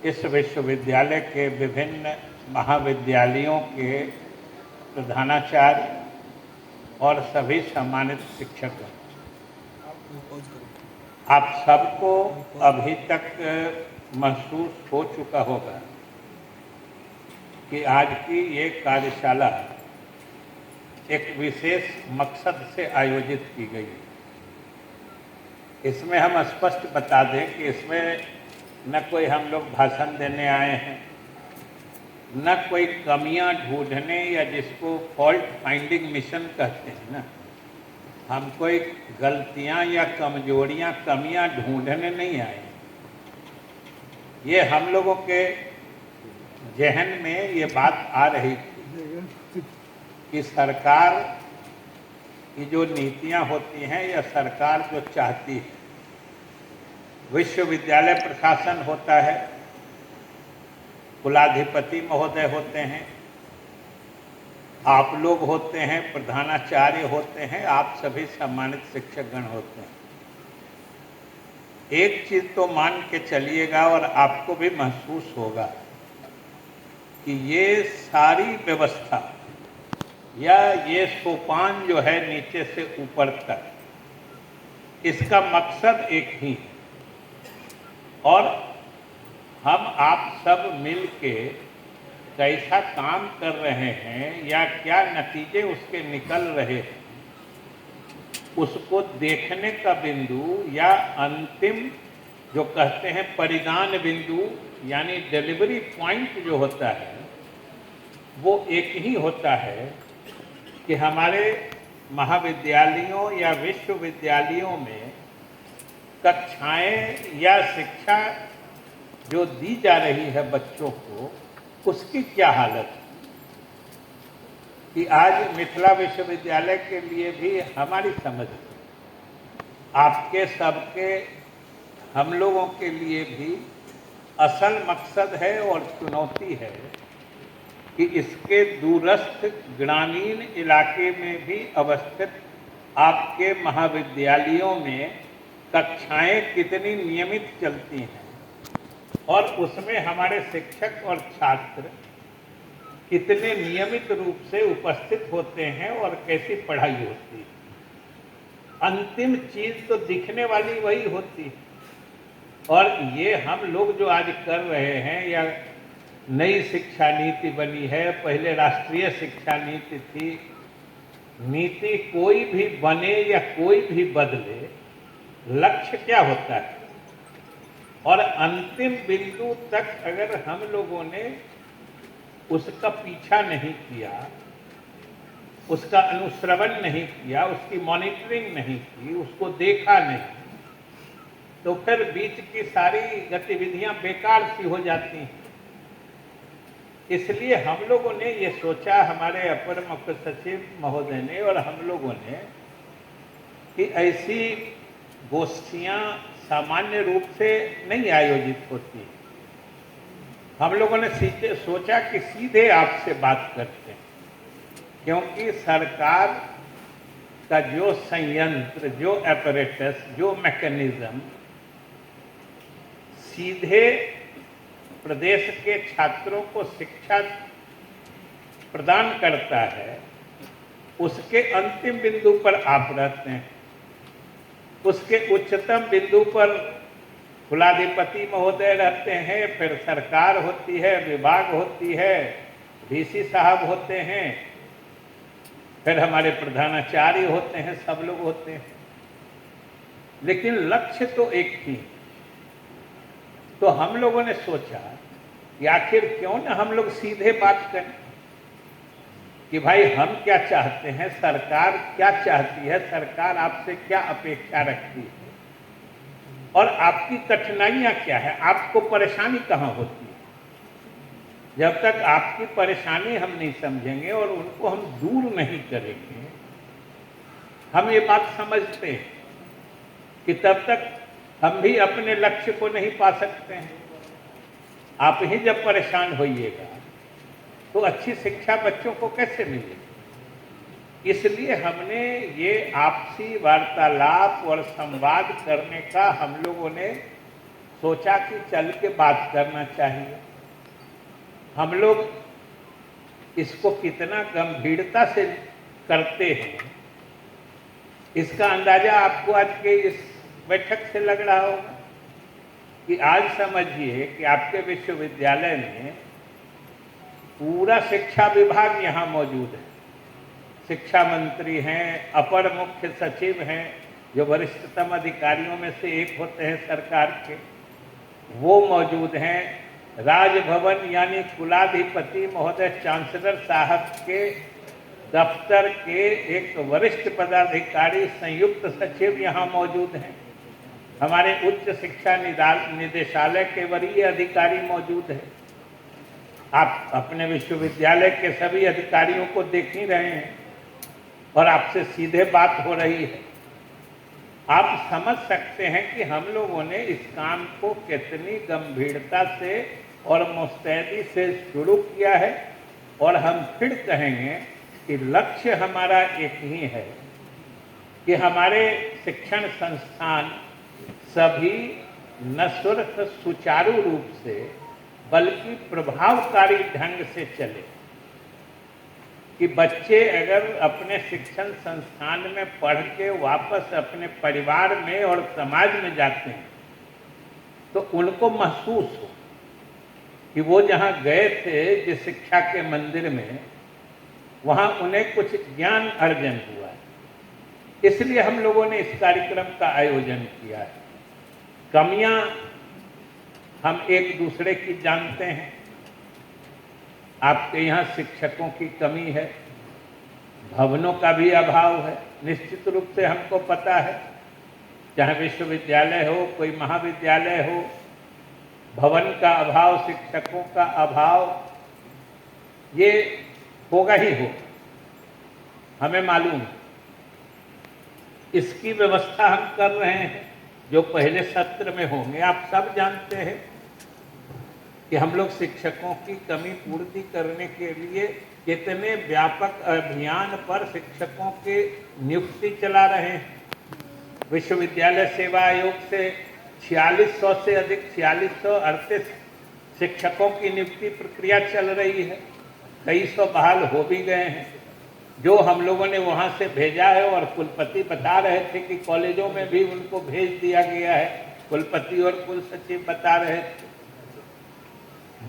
इस विश्वविद्यालय के विभिन्न महाविद्यालयों के प्रधानाचार्य और सभी सम्मानित शिक्षकों, आप सबको अभी तक महसूस हो चुका होगा कि आज की ये कार्यशाला एक विशेष मकसद से आयोजित की गई है। इसमें हम स्पष्ट बता दें कि इसमें न कोई हम लोग भाषण देने आए हैं, न कोई कमियां ढूंढने या जिसको फॉल्ट फाइंडिंग मिशन कहते हैं ना, हम कोई गलतियां या कमजोरियां कमियां ढूंढने नहीं आए। ये हम लोगों के जहन में ये बात आ रही थी कि सरकार की जो नीतियां होती हैं या सरकार जो चाहती है, विश्वविद्यालय प्रशासन होता है, कुलाधिपति महोदय होते हैं, आप लोग होते हैं, प्रधानाचार्य होते हैं, आप सभी सम्मानित शिक्षकगण होते हैं। एक चीज तो मान के चलिएगा और आपको भी महसूस होगा कि ये सारी व्यवस्था या ये सोपान जो है नीचे से ऊपर तक, इसका मकसद एक ही है और हम आप सब मिल के कैसा काम कर रहे हैं या क्या नतीजे उसके निकल रहे हैं, उसको देखने का बिंदु या अंतिम जो कहते हैं परिणाम बिंदु यानी डिलीवरी पॉइंट जो होता है, वो एक ही होता है कि हमारे महाविद्यालयों या विश्वविद्यालयों में कक्षाएं या शिक्षा जो दी जा रही है बच्चों को, उसकी क्या हालत है। कि आज मिथिला विश्वविद्यालय के लिए भी हमारी समझ, आपके सबके हम लोगों के लिए भी असल मकसद है और चुनौती है कि इसके दूरस्थ ग्रामीण इलाके में भी अवस्थित आपके महाविद्यालयों में कक्षाएं कितनी नियमित चलती हैं और उसमें हमारे शिक्षक और छात्र कितने नियमित रूप से उपस्थित होते हैं और कैसी पढ़ाई होती है। अंतिम चीज तो दिखने वाली वही होती है और ये हम लोग जो आज कर रहे हैं या नई शिक्षा नीति बनी है, पहले राष्ट्रीय शिक्षा नीति थी, नीति कोई भी बने या कोई भी बदले, लक्ष्य क्या होता है और अंतिम बिंदु तक अगर हम लोगों ने उसका पीछा नहीं किया, उसका अनुश्रवण नहीं किया, उसकी मॉनिटरिंग नहीं की, उसको देखा नहीं, तो फिर बीच की सारी गतिविधियां बेकार सी हो जाती हैं। इसलिए हम लोगों ने ये सोचा, हमारे अपर मुख्य सचिव महोदय ने और हम लोगों ने, कि ऐसी गोष्ठियां सामान्य रूप से नहीं आयोजित होती। हम लोगों ने सोचा कि सीधे आपसे बात करते हैं, क्योंकि सरकार का जो संयंत्र, जो apparatus, जो मैकेनिज्म सीधे प्रदेश के छात्रों को शिक्षा प्रदान करता है, उसके अंतिम बिंदु पर आप रहते हैं। उसके उच्चतम बिंदु पर कुलाधिपति महोदय रहते हैं, फिर सरकार होती है, विभाग होती है, डीसी साहब होते हैं, फिर हमारे प्रधानाचार्य होते हैं, सब लोग होते हैं, लेकिन लक्ष्य तो एक ही। तो हम लोगों ने सोचा कि आखिर क्यों ना हम लोग सीधे बात करें कि भाई हम क्या चाहते हैं, सरकार क्या चाहती है, सरकार आपसे क्या अपेक्षा रखती है और आपकी कठिनाइयां क्या है, आपको परेशानी कहाँ होती है। जब तक आपकी परेशानी हम नहीं समझेंगे और उनको हम दूर नहीं करेंगे, हम ये बात समझते हैं कि तब तक हम भी अपने लक्ष्य को नहीं पा सकते हैं। आप ही जब परेशान होइएगा तो अच्छी शिक्षा बच्चों को कैसे मिलेगी। इसलिए हमने ये आपसी वार्तालाप और संवाद करने का हम लोगों ने सोचा कि चल के बात करना चाहिए। हम लोग इसको कितना गंभीरता से करते हैं, इसका अंदाजा आपको आज के इस बैठक से लग रहा होगा कि आज समझिए कि आपके विश्वविद्यालय में पूरा शिक्षा विभाग यहाँ मौजूद है। शिक्षा मंत्री हैं, अपर मुख्य सचिव हैं, जो वरिष्ठतम अधिकारियों में से एक होते हैं सरकार के, वो मौजूद हैं। राजभवन यानी कुलाधिपति महोदय चांसलर साहब के दफ्तर के एक वरिष्ठ पदाधिकारी संयुक्त सचिव यहाँ मौजूद हैं। हमारे उच्च शिक्षा निदेशालय के वरीय अधिकारी मौजूद हैं। आप अपने विश्वविद्यालय के सभी अधिकारियों को देख ही रहे हैं और आपसे सीधे बात हो रही है। आप समझ सकते हैं कि हम लोगों ने इस काम को कितनी गंभीरता से और मुस्तैदी से शुरू किया है, और हम फिर कहेंगे कि लक्ष्य हमारा एक ही है कि हमारे शिक्षण संस्थान सभी न सिर्फ सुचारू रूप से बल्कि प्रभावकारी ढंग से चले, कि बच्चे अगर अपने शिक्षण संस्थान में पढ़ के वापस अपने परिवार में और समाज में जाते हैं तो उनको महसूस हो कि वो जहाँ गए थे जिस शिक्षा के मंदिर में, वहाँ उन्हें कुछ ज्ञान अर्जन हुआ है। इसलिए हम लोगों ने इस कार्यक्रम का आयोजन किया है। कमियां हम एक दूसरे की जानते हैं। आपके यहाँ शिक्षकों की कमी है, भवनों का भी अभाव है, निश्चित रूप से हमको पता है। चाहे विश्वविद्यालय हो, कोई महाविद्यालय हो, भवन का अभाव, शिक्षकों का अभाव, ये होगा ही होगा, हमें मालूम है। इसकी व्यवस्था हम कर रहे हैं, जो पहले सत्र में होंगे। आप सब जानते हैं कि हम लोग शिक्षकों की कमी पूर्ति करने के लिए कितने व्यापक अभियान पर शिक्षकों की नियुक्ति चला रहे हैं। विश्वविद्यालय सेवा आयोग से 4600 से अधिक 4638 शिक्षकों की नियुक्ति प्रक्रिया चल रही है। कई सौ बहाल हो भी गए हैं, जो हम लोगों ने वहां से भेजा है, और कुलपति बता रहे थे कि कॉलेजों में भी उनको भेज दिया गया है। कुलपति और कुल सचिव बता रहे थे।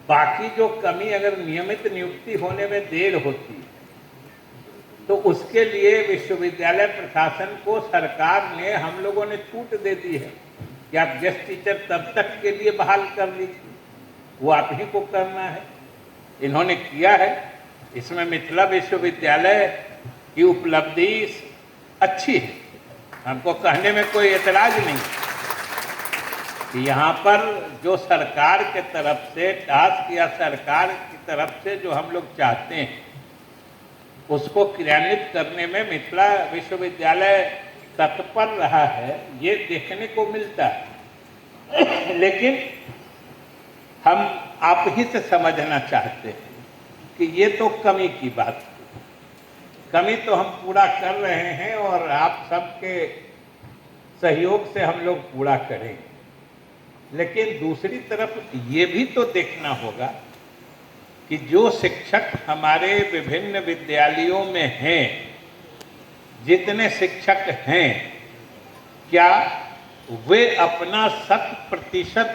बाकी जो कमी, अगर नियमित नियुक्ति होने में देर होती है तो उसके लिए विश्वविद्यालय प्रशासन को सरकार ने, हम लोगों ने छूट दे दी है कि आप गेस्ट टीचर तब तक के लिए बहाल कर लीजिए, वो आप ही को करना है। इन्होंने किया है। इसमें मिथिला विश्वविद्यालय की उपलब्धि अच्छी है, हमको कहने में कोई एतराज नहीं कि यहाँ पर जो सरकार के तरफ से टास्क या सरकार की तरफ से जो हम लोग चाहते हैं उसको क्रियान्वित करने में मिथिला विश्वविद्यालय तत्पर रहा है, ये देखने को मिलता है। लेकिन हम आप ही से समझना चाहते हैं कि ये तो कमी की बात है। कमी तो हम पूरा कर रहे हैं और आप सबके सहयोग से हम लोग पूरा करेंगे। लेकिन दूसरी तरफ ये भी तो देखना होगा कि जो शिक्षक हमारे विभिन्न विद्यालयों में हैं, जितने शिक्षक हैं, क्या वे अपना 100%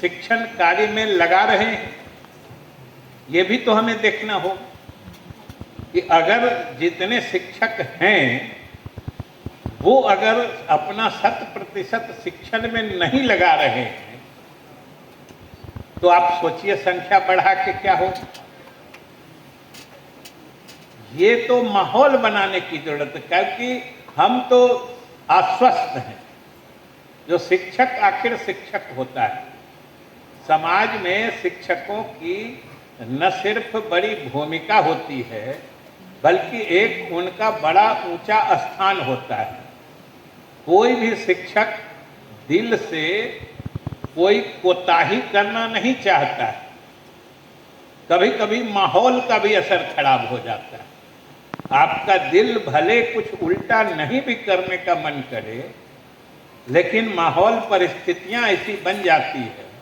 शिक्षण कार्य में लगा रहे हैं? ये भी तो हमें देखना होगा कि अगर जितने शिक्षक हैं वो अगर अपना 100% शिक्षण में नहीं लगा रहे हैं तो आप सोचिए संख्या बढ़ा के क्या हो। ये तो माहौल बनाने की जरूरत है, क्योंकि हम तो आश्वस्त हैं। जो शिक्षक आखिर शिक्षक होता है, समाज में शिक्षकों की न सिर्फ बड़ी भूमिका होती है बल्कि एक उनका बड़ा ऊंचा स्थान होता है। कोई भी शिक्षक दिल से कोई कोताही करना नहीं चाहता है। कभी कभी माहौल का भी असर खराब हो जाता है। आपका दिल भले कुछ उल्टा नहीं भी करने का मन करे, लेकिन माहौल परिस्थितियां ऐसी बन जाती है